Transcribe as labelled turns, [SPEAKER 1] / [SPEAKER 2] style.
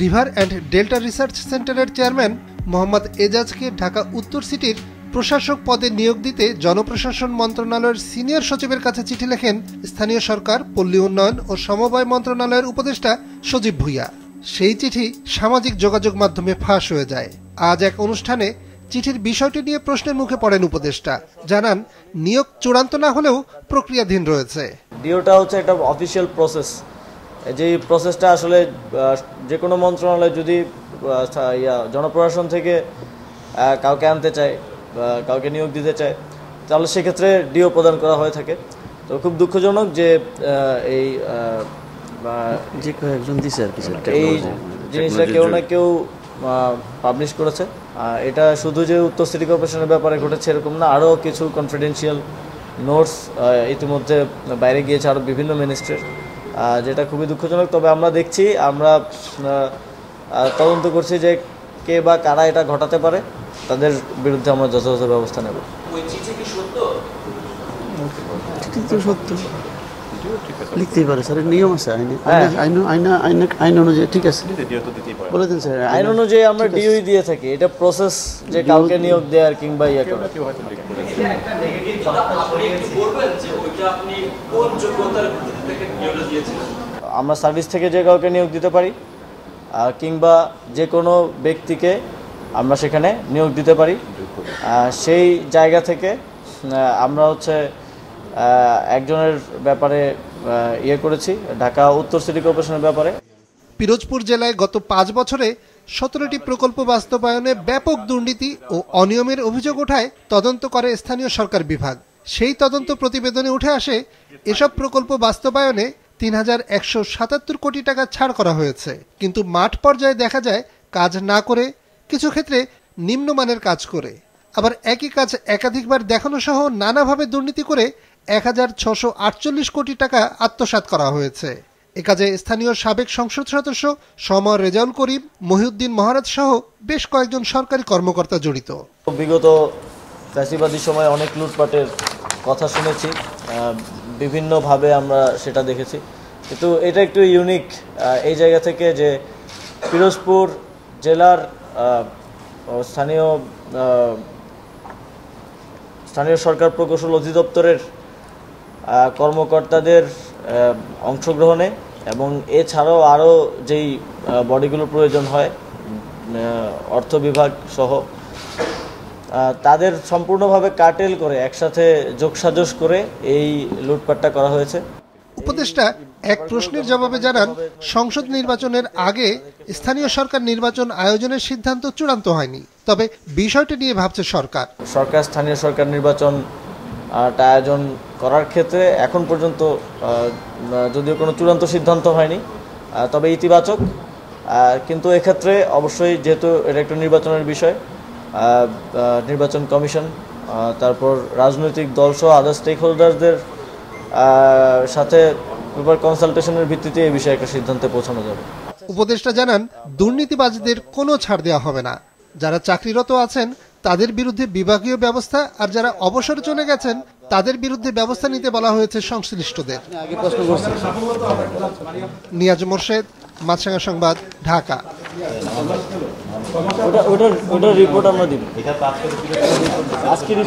[SPEAKER 1] River and delta research সেন্টারের chairman Mohammad এজাজকে Dhaka উত্তর সিটির প্রশাসক পদে নিয়োগ দিতে জনপ্রশাসন মন্ত্রণালয়ের সিনিয়র সচিবের কাছে চিঠি লেখেন স্থানীয় সরকার, পল্লী উন্নয়ন ও সমবায় মন্ত্রণালয়ের উপদেষ্টা সজীব ভুঁইয়া। সেই চিঠি সামাজিক যোগাযোগ মাধ্যমে ফাঁস হয়ে যায়। আজ এক অনুষ্ঠানে চিঠির বিষয়টি নিয়ে প্রশ্নের মুখে পড়েন উপদেষ্টা। জানান, নিয়োগ চূড়ান্ত না হলেও প্রক্রিয়াধীন রয়েছে।
[SPEAKER 2] ডিওটা হচ্ছে একটা অফিসিয়াল প্রসেস। যে প্রসেসটা আসলে যে কোনো মন্ত্রণালয় যদি জনপ্রশাসন থেকে কাউকে আনতে চায়, কাউকে নিয়োগ দিতে চায়, তাহলে সেক্ষেত্রে ডিও প্রদান করা হয়ে থাকে। তো খুব দুঃখজনক যে এই জিনিসটা কেউ না কেউ পাবলিশ করেছে। এটা শুধু যে উত্তর সিটি কর্পোরেশনের ব্যাপারে ঘটেছে এরকম না, আরও কিছু কনফিডেন্সিয়াল নোটস ইতিমধ্যে বাইরে গিয়েছে আরও বিভিন্ন মিনিস্ট্রির, যেটা খুবই দুঃখজনক। তবে আমরা দেখছি, আমরা তদন্ত করছি যে কে বা কারা এটা ঘটাতে পারে, তাদের বিরুদ্ধে আমরা যথাযথ ব্যবস্থা নেব।
[SPEAKER 3] সত্য লিখতেই পারে স্যার, নিয়ম আছে আইন অনুযায়ী। ঠিক আছে, বলে দিন স্যার।
[SPEAKER 2] আইন অনুযায়ী আমরা ডিওই দিয়ে থাকি। এটা প্রসেস যে কাউকে নিয়োগ দেওয়ার কিংবা ইয়ে করা। আমরা সার্ভিস থেকে যে কাউকে নিয়োগ দিতে পারি, কিংবা যে কোনো ব্যক্তিকে আমরা সেখানে নিয়োগ দিতে পারি। সেই জায়গা থেকে আমরা একজনের ব্যাপারে করেছি, ঢাকা উত্তর সিটি কর্পোরেশনের ব্যাপারে।
[SPEAKER 1] পিরোজপুর জেলায় গত 5 বছরে 17টি প্রকল্প বাস্তবায়নে ব্যাপক দুর্নীতি ও অনিয়মের অভিযোগ ওঠায় তদন্ত করে স্থানীয় সরকার বিভাগ। সেই তদন্ত প্রতিবেদনে উঠে আসে, এসব প্রকল্প বাস্তবায়নে 3177 কোটি টাকা ছাড় করা হয়েছে। কিন্তু মাঠ পর্যায়ে দেখা যায় কাজ না করে, কিছু ক্ষেত্রে নিম্নমানের কাজ করে, আবার একই কাজ একাধিকবার দেখানো সহ নানাভাবে দুর্নীতি করে 1648 কোটি টাকা আত্মসাৎ করা হয়েছে। এ কাজে স্থানীয় সাবেক সংসদ সদস্য সমর রেজাউল করিম, মহিউদ্দিন মহারাজ সহ বেশ কয়েকজন সরকারি কর্মকর্তা জড়িত।
[SPEAKER 2] বিগত ফ্যাসিবাদী সময় অনেক লুটপাটের কথা শুনেছি, বিভিন্নভাবে আমরা সেটা দেখেছি, কিন্তু এটা একটু ইউনিক এই জায়গা থেকে যে পিরোজপুর জেলার স্থানীয় সরকার প্রকৌশল অধিদপ্তরের কর্মকর্তাদের অংশগ্রহণে এবং এছাড়াও আরও যেই বডিগুলো প্রয়োজন হয়, অর্থ বিভাগ সহ, তাদের সম্পূর্ণভাবে কাটেল করে একসাথে যোগসাজশ করে এই লুটপাটটা করা হয়েছে।
[SPEAKER 1] উপদেষ্টা এক প্রশ্নের জবাবে জানান, সংসদ নির্বাচনের আগে স্থানীয় সরকার নির্বাচন আয়োজনের সিদ্ধান্ত চূড়ান্ত হয়নি, তবে বিষয়টি নিয়ে ভাবছে সরকার।
[SPEAKER 2] স্থানীয় সরকার নির্বাচন আয়োজন করার ক্ষেত্রে এখন পর্যন্ত যদিও কোনো চূড়ান্ত সিদ্ধান্ত হয়নি, তবে ইতিবাচক। কিন্তু এক্ষেত্রে অবশ্যই যেহেতু এটা একটা নির্বাচনের বিষয়, নির্বাচন কমিশন, তারপর রাজনৈতিক দল সহ আদার স্টেক হোল্ডারদের সাথে কনসালটেশনের ভিত্তিতে এই বিষয়ে একটা সিদ্ধান্তে পৌঁছানো যাবে।
[SPEAKER 1] উপদেষ্টা জানান, দুর্নীতিবাজদের কোনো ছাড় দেওয়া হবে না। যারা চাকরিরত আছেন তাদের বিরুদ্ধে বিভাগীয় ব্যবস্থা, আর যারা অবসরে চলে গেছেন তাদের বিরুদ্ধে ব্যবস্থা নিতে বলা হয়েছে সংশ্লিষ্টদের। নিয়াজ মোর্শেদ, মাছরাঙা সংবাদ, ঢাকা।
[SPEAKER 2] ওটার রিপোর্ট আমরা দিব আজকের